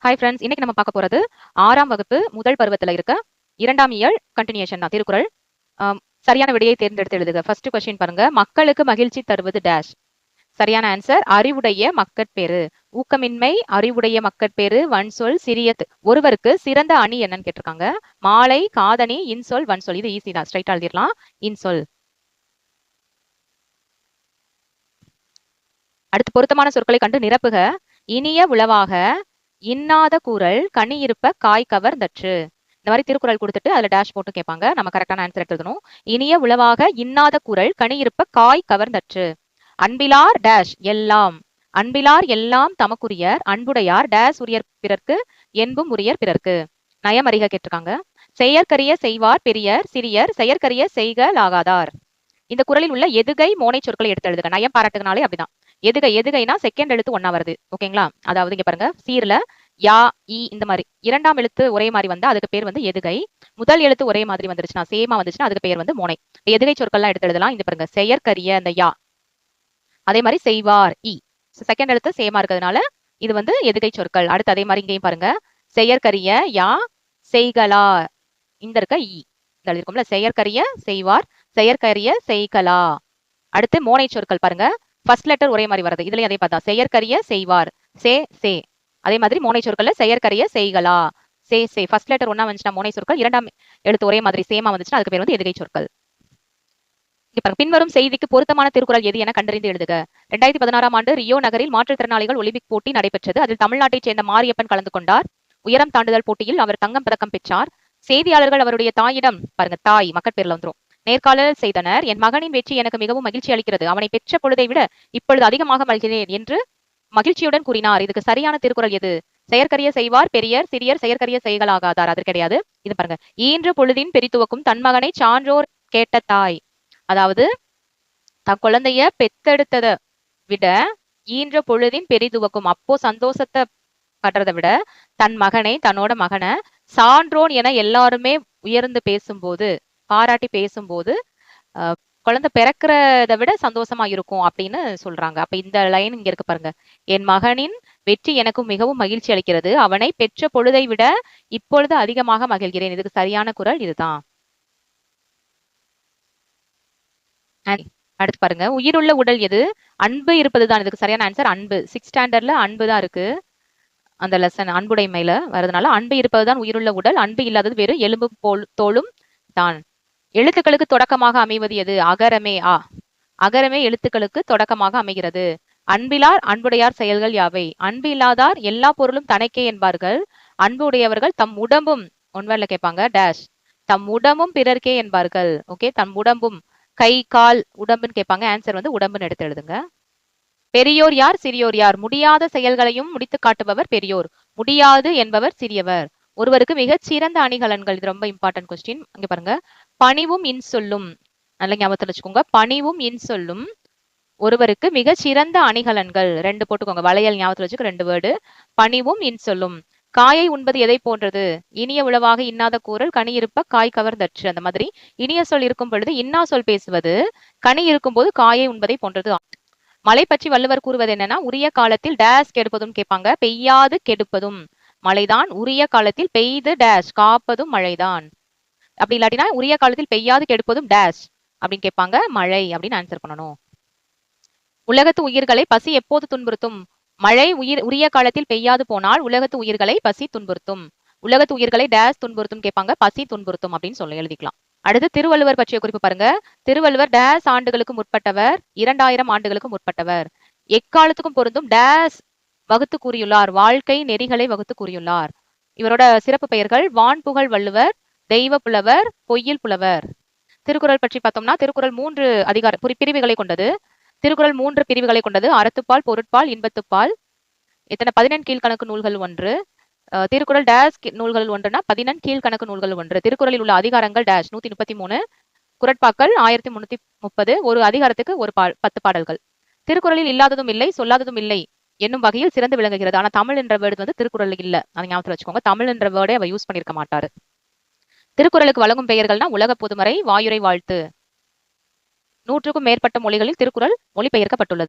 Hi friends, இன்னைக்கு நம்ம பார்க்க போறது 6ஆம் வகுப்பு முதல் பருவத்துல இருக்க 2ஆம் இயல் கண்டினியூஷன் தான். திருக்குறள். சரியான விடையை தேர்ந்தெடுத்து எழுதுக. ஃபர்ஸ்ட் கொஸ்டின் பாருங்க. மக்களுக்கு மகிழ்ச்சி தருவது டேஷ். சரியான ஆன்சர் அறிவுடைய மக்கட்பேறு. ஊக்கமின்மை, அறிவுடைய மக்கட்பேறு, வன்சொல், சிறியது. ஒருவருக்கு சிறந்த அணி என்னன்னு கேட்டிருக்காங்க. மாலை, காதணி, இன்சொல், வன்சொல். இது ஈஸி தான், ஸ்ட்ரைட்டா எழுதிடலாம். இன்சொல். அடுத்து பொருத்தமான சொற்களை கண்டு நிரப்புக. இனிய உளவாக இன்னாத கூறல் கனி இருப்ப காய் கவர்ந்தற்று. இந்த மாதிரி திருக்குறள் கொடுத்துட்டு அதுல டேஷ் போட்டு கேட்பாங்க. நம்ம கரெக்டான ஆன்சர் எழுதணும். இனிய உளவாக இன்னாத கூறல் கனி இருப்ப காய் கவர்ந்தற்று. அன்பிலார் டேஷ் எல்லாம். அன்பிலார் எல்லாம் தமக்குரியர் அன்புடையார் டேஷ் உரியர் பிறர்க்கு என்பும் உரியர் பிறர்க்கு. நயமறிக கேட்டிருக்காங்க. செயற்கரிய செய்வார் பெரியர் சிறியர் செயற்கரிய செய்கலாகாதார். இந்த குறளில் உள்ள எதுகை மோனை சொற்களை எடுத்து எழுதுக. நயம் பாராட்டுனாலே அப்படிதான். எதுகைனா செகண்ட் எழுத்து ஒன்னா வருது. ஓகேங்களா? அதாவது இங்க பாருங்க, சீர்ல யா இ இந்த மாதிரி இரண்டாம் எழுத்து ஒரே மாதிரி வந்தா அதுக்கு பேர் வந்து எதுகை. முதல் எழுத்து ஒரே மாதிரி வந்துருச்சுன்னா, சேமா வந்துச்சுன்னா அதுக்கு பேர் வந்து மோனை. எதுகை சொற்கள்லாம் எடுத்து எழுதலாம். இந்த பாருங்க, செயற்கரிய அந்த யா, அதே மாதிரி செய்வார் இ, செகண்ட் எழுத்து சேமா இருக்கிறதுனால இது வந்து எதுகை சொற்கள். அடுத்து அதே மாதிரி இங்கேயும் பாருங்க, செயற்கரிய யா, செய்கலா, இந்த இருக்க இ இருக்கும்ல, செயற்கரிய செய்வார் செயற்கரிய செய்கலா. அடுத்து மோனை சொற்கள் பாருங்க, ஃபர்ஸ்ட் லெட்டர் ஒரே மாதிரி வருது. இதுலயும் அதே பார்த்தா செயற்கரிய செய்வார் சே. அதே மாதிரி மோனை சொற்கள்ல செயற்கரிய செய்கலா சே. ஃபர்ஸ்ட் லெட்டர் ஒன்னா வந்துச்சுன்னா மோனை சொற்கள், இரண்டாம் எழுத்து ஒரே மாதிரி சேமா வந்துச்சுன்னா அதுக்கு பேர் வந்து எதுகை சொற்கள். பின்வரும் செய்திக்கு பொருத்தமான திருக்குறள் எது என கண்டறிந்து எழுதுக. 2016ஆம் ஆண்டு ரியோ நகரில் மாற்றுத்திறனாளிகள் ஒலிம்பிக் போட்டி நடைபெற்றது. அதில் தமிழ்நாட்டைச் சேர்ந்த மாரியப்பன் கலந்து கொண்டார். உயரம் தாண்டுதல் போட்டியில் அவர் தங்கம் பதக்கம் பெற்றார். செய்தியாளர்கள் அவருடைய தாயிடம், பாருங்க தாய் மக்கட்பேர்ல வந்துரும், நேர்காணல் செய்தனர். என் மகனின் வெற்றி எனக்கு மிகவும் மகிழ்ச்சி அளிக்கிறது. அவனை பெற்ற பொழுதை விட இப்பொழுது அதிகமாக மகிழ்கிறேன் என்று மகிழ்ச்சியுடன் கூறினார். இதுக்கு சரியான திருக்குறள் எது? செயற்கரிய செய்வார் பெரியர் சிறியர் செயற்கரிய செய்கலாகாதார். அது கிடையாது. இது பாருங்க, ஈன்று பொழுதின் பெரிதுவக்கும் தன் மகனை சான்றோர் கேட்ட தாய். அதாவது தன் குழந்தைய பெத்தெடுத்ததை விட ஈன்ற பொழுதின் பெரிதுவக்கும், அப்போ சந்தோஷத்தை படுறதை விட தன் மகனை, தன்னோட மகனை சான்றோன் என எல்லாருமே உயர்ந்து பேசும்போது, பாராட்டி பேசும்போது குழந்தை பிறக்கிறத விட சந்தோஷமா இருக்கும் அப்படின்னு சொல்றாங்க. அப்ப இந்த லைன் இங்க இருக்கு பாருங்க, என் மகனின் வெற்றி எனக்கு மிகவும் மகிழ்ச்சி அளிக்கிறது. அவனை பெற்ற பொழுதை விட இப்பொழுது அதிகமாக மகிழ்கிறேன். இதுக்கு சரியான குறள் இதுதான். அடுத்து பாருங்க, உயிருள்ள உடல் எது? அன்பு இருப்பதுதான். இதுக்கு சரியான ஆன்சர் அன்பு. 6th ஸ்டாண்டர்ட்ல அன்பு தான் இருக்கு. அந்த லெசன் அன்புடைமையில வருதுனால அன்பு இருப்பதுதான் உயிருள்ள உடல். அன்பு இல்லாதது வேறு எலும்பும் தோளும் தான். எழுத்துக்களுக்கு தொடக்கமாக அமைவது எது? அகரமே. அகரமே எழுத்துக்களுக்கு தொடக்கமாக அமைகிறது. அன்பிலார் அன்புடையார் செயல்கள் யாவை? அன்பு இல்லாதார் எல்லா பொருளும் தனக்கே என்பார்கள். அன்பு உடையவர்கள் தம் உடம்பும், ஒன்வர்ல கேட்பாங்க டேஷ், தம் உடம்பும் பிறர்க்கே என்பார்கள். ஓகே, தம் உடம்பும், கை கால் உடம்புன்னு கேட்பாங்க. ஆன்சர் வந்து உடம்புன்னு எடுத்து எழுதுங்க. பெரியோர் யார் சிறியோர் யார்? முடியாத செயல்களையும் முடித்து காட்டுபவர் பெரியோர், முடியாது என்பவர் சிறியவர். ஒருவருக்கு மிகச் சிறந்த அணிகலன்கள். இது ரொம்ப இம்பார்ட்டன்ட் கொஸ்டின். இங்க பாருங்க, பணிவும் இன்சொல்லும். நல்ல ஞாபகத்தில் வச்சுக்கோங்க, பணிவும் இன்சொல்லும் ஒருவருக்கு மிகச் சிறந்த அணிகலன்கள். 2 போட்டுக்கோங்க, வளையல் ஞாபகத்தில் வச்சுக்க 2 வேர்டு. பணிவும் இன்சொல்லும். காயை உண்பது எதை போன்றது? இனிய உளவாக இன்னாத கூறல் கனி இருப்ப காய் கவர்ந்தற்று. அந்த மாதிரி இனிய சொல் இருக்கும் பொழுது இன்னா சொல் பேசுவது, கனி இருக்கும் போது காயை உண்பதை போன்றது. மழை பற்றி வள்ளுவர் கூறுவது என்னன்னா, உரிய காலத்தில் டேஷ் கெடுப்பதும் கேட்பாங்க, பெய்யாது கெடுப்பதும். மழைதான் உரிய காலத்தில் பெய்து டேஷ் காப்பதும் மழைதான். அப்படி இல்லாட்டினா உரிய காலத்தில் பெய்யாது கெடுப்பதும் டேஷ் அப்படின்னு கேட்பாங்க, மழை அப்படின்னு ஆன்சர் பண்ணணும். உலகத்து உயிர்களை பசி எப்போது துன்புறுத்தும்? மழை உரிய காலத்தில் பெய்யாது போனால் உலகத்து உயிர்களை பசி துன்புறுத்தும். உலகத்து உயிர்களை டேஷ் துன்புறுத்தும் கேட்பாங்க, பசி துன்புறுத்தும் அப்படின்னு சொல்லி எழுதிக்கலாம். அடுத்து திருவள்ளுவர் பற்றிய குறிப்பு பாருங்க. திருவள்ளுவர் டேஷ் ஆண்டுகளுக்கு முற்பட்டவர், 2000 ஆண்டுகளுக்கு முற்பட்டவர். எக்காலத்துக்கும் பொருந்தும் டேஷ் வகுத்து கூறியுள்ளார், வாழ்க்கை நெறிகளை வகுத்து கூறியுள்ளார். இவரோட சிறப்பு பெயர்கள் வான்புகழ் வள்ளுவர், தெய்வ புலவர், பொய்யில் புலவர். திருக்குறள் பற்றி பார்த்தோம்னா, திருக்குறள் 3 பிரிவுகளை கொண்டது. திருக்குறள் 3 பிரிவுகளை கொண்டது. அறத்துப்பால், பொருட்பால், இன்பத்துப்பால். எத்தனை? 14 கீழ்கணக்கு நூல்கள் 1. திருக்குறள் டேஷ் நூல்கள் 1னா 14 கீழ்கணக்கு நூல்கள் 1. திருக்குறளில் உள்ள அதிகாரங்கள் டேஷ் 133, குறட்பாக்கள் 1330, ஒரு அதிகாரத்துக்கு 10 பாடல்கள். திருக்குறளில் இல்லாததும் இல்லை சொல்லாததும் இல்லை என்னும் வகையில் சிறந்து விளங்குகிறது. ஆனா தமிழ் என்ற வேர்டு வந்து திருக்குறள் இல்ல, அதை ஞாபகத்தில் வச்சுக்கோங்க. தமிழ் என்ற வேர்டை அவர் யூஸ் பண்ணிருக்க மாட்டாரு. திருக்குறளுக்கு வழங்கும் பெயர்கள்னா உலக பொதுமறை, வாயுரை வாழ்த்து. 100க்கும் மேற்பட்ட மொழிகளில் திருக்குறள் மொழிபெயர்க்கப்பட்டுள்ளது.